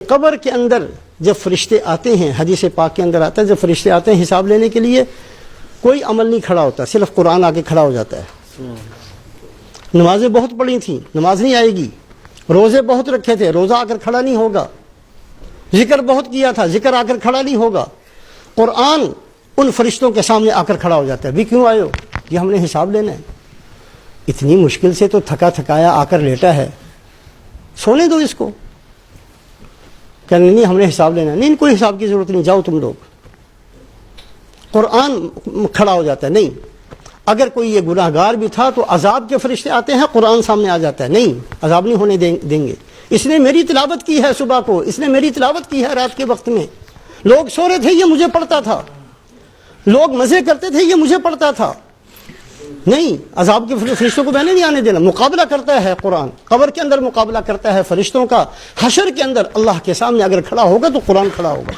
قبر کے اندر جب فرشتے آتے ہیں، حدیث پاک کے اندر آتا ہے جب فرشتے آتے ہیں حساب لینے کے لیے، کوئی عمل نہیں کھڑا ہوتا، صرف قرآن آ کے کھڑا ہو جاتا ہے۔ نمازیں بہت پڑھی تھیں، نماز نہیں آئے گی۔ روزے بہت رکھے تھے، روزہ آ کر کھڑا نہیں ہوگا۔ ذکر بہت کیا تھا، ذکر آ کر کھڑا نہیں ہوگا۔ قرآن ان فرشتوں کے سامنے آ کر کھڑا ہو جاتا ہے، بھی کیوں آئے ہو؟ یہ ہم نے حساب لینا ہے۔ اتنی مشکل سے تو تھکا تھکایا آ کر لیٹا ہے، سونے دو اس کو۔ کہنے نہیں ہم نے حساب لینا ہے، نہیں کوئی حساب کی ضرورت نہیں، جاؤ تم لوگ۔ قرآن کھڑا ہو جاتا ہے، نہیں اگر کوئی یہ گناہ گار بھی تھا تو عذاب کے فرشتے آتے ہیں، قرآن سامنے آ جاتا ہے، نہیں عذاب نہیں ہونے دیں گے، اس نے میری تلاوت کی ہے صبح کو، اس نے میری تلاوت کی ہے رات کے وقت میں، لوگ سو رہے تھے یہ مجھے پڑھتا تھا، لوگ مزے کرتے تھے یہ مجھے پڑھتا تھا۔ نہیں، عذاب کے فرشتوں کو میں نے نہیں آنے دینا۔ مقابلہ کرتا ہے قرآن، قبر کے اندر مقابلہ کرتا ہے فرشتوں کا، حشر کے اندر اللہ کے سامنے اگر کھڑا ہوگا تو قرآن کھڑا ہوگا۔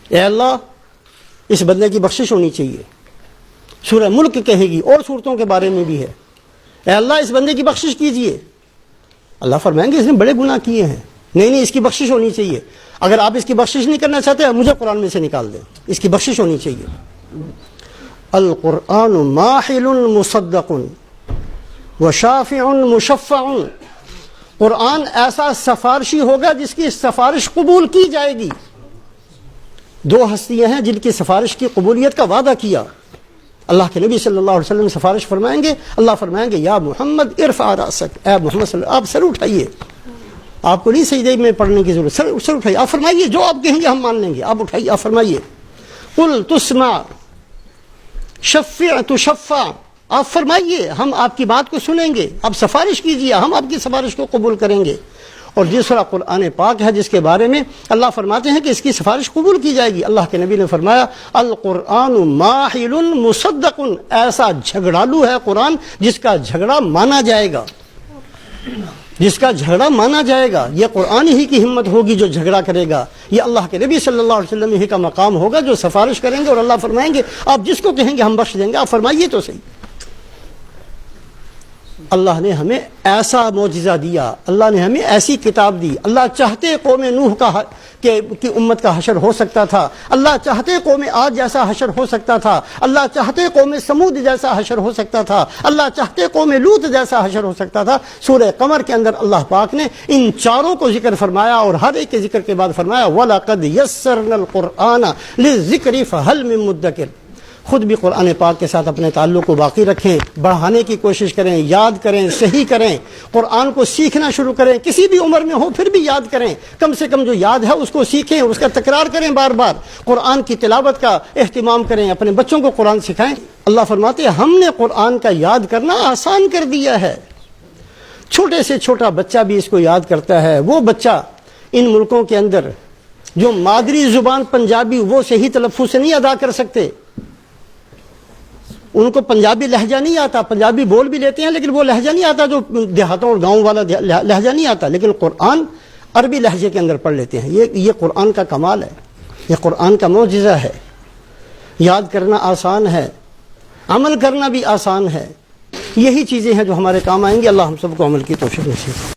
اے اللہ اس بندے کی بخشش ہونی چاہیے، سورہ ملک کہے گی، اور صورتوں کے بارے میں بھی ہے، اے اللہ اس بندے کی بخشش کیجئے۔ اللہ فرمائیں گے اس نے بڑے گناہ کیے ہیں، نہیں اس کی بخشش ہونی چاہیے۔ اگر آپ اس کی بخشش نہیں کرنا چاہتے مجھے قرآن میں سے نکال دیں، اس کی بخشش ہونی چاہیے۔ القرآن ماحل مصدق وشافع مشفع، قرآن ایسا سفارشی ہوگا جس کی سفارش قبول کی جائے گی۔ دو ہستیاں ہیں جن کی سفارش کی قبولیت کا وعدہ کیا۔ اللہ کے نبی صلی اللہ علیہ وسلم سفارش فرمائیں گے، اللہ فرمائیں گے یا محمد ارفع رأسک، اے محمد صلی اللہ علیہ وسلم آپ سر اٹھائیے، آپ کو نہیں سجدے میں پڑھنے کی ضرورت، سر اٹھائیے، آپ فرمائیے جو آپ کہیں گے ہم مان لیں گے، آپ اٹھائیے، آپ فرمائیے قل تسمع شفع تشفع، آپ فرمائیے ہم آپ کی بات کو سنیں گے، آپ سفارش کیجیے ہم آپ کی سفارش کو قبول کریں گے۔ اور دوسرا قرآن پاک ہے جس کے بارے میں اللہ فرماتے ہیں کہ اس کی سفارش قبول کی جائے گی۔ اللہ کے نبی نے فرمایا القرآن ماحل مصدق، ایسا جھگڑالو ہے قرآن جس کا جھگڑا مانا جائے گا، جس کا جھگڑا مانا جائے گا۔ یہ قرآن ہی کی ہمت ہوگی جو جھگڑا کرے گا، یہ اللہ کے نبی صلی اللہ علیہ وسلم ہی کا مقام ہوگا جو سفارش کریں گے، اور اللہ فرمائیں گے آپ جس کو کہیں گے ہم بخش دیں گے، آپ فرمائیے تو صحیح۔ اللہ نے ہمیں ایسا معجزہ دیا، اللہ نے ہمیں ایسی کتاب دی۔ اللہ چاہتے قوم نوح کی امت کا حشر ہو سکتا تھا، اللہ چاہتے قوم عاد جیسا حشر ہو سکتا تھا، اللہ چاہتے قوم سمود جیسا حشر ہو سکتا تھا، اللہ چاہتے قوم لوط جیسا حشر ہو سکتا تھا۔ سورہ قمر کے اندر اللہ پاک نے ان چاروں کو ذکر فرمایا، اور ہر ایک کے ذکر کے بعد فرمایا وَلَقَدْ يَسَّرْنَا الْقُرْآنَ لِلذِّكْرِ فَهَلْ مِن مُدَّكِرٍ۔ خود بھی قرآن پاک کے ساتھ اپنے تعلق کو باقی رکھیں، بڑھانے کی کوشش کریں، یاد کریں، صحیح کریں، قرآن کو سیکھنا شروع کریں، کسی بھی عمر میں ہو پھر بھی یاد کریں، کم سے کم جو یاد ہے اس کو سیکھیں، اس کا تکرار کریں، بار بار قرآن کی تلاوت کا اہتمام کریں، اپنے بچوں کو قرآن سکھائیں۔ اللہ فرماتے ہیں ہم نے قرآن کا یاد کرنا آسان کر دیا ہے، چھوٹے سے چھوٹا بچہ بھی اس کو یاد کرتا ہے۔ وہ بچہ ان ملکوں کے اندر جو مادری زبان پنجابی وہ صحیح تلفظ سے نہیں ادا کر سکتے، ان کو پنجابی لہجہ نہیں آتا، پنجابی بول بھی لیتے ہیں لیکن وہ لہجہ نہیں آتا جو دیہاتوں اور گاؤں والا لہجہ نہیں آتا، لیکن قرآن عربی لہجے کے اندر پڑھ لیتے ہیں۔ یہ قرآن کا کمال ہے، یہ قرآن کا معجزہ ہے۔ یاد کرنا آسان ہے، عمل کرنا بھی آسان ہے، یہی چیزیں ہیں جو ہمارے کام آئیں گی۔ اللہ ہم سب کو عمل کی توفیق نصیب۔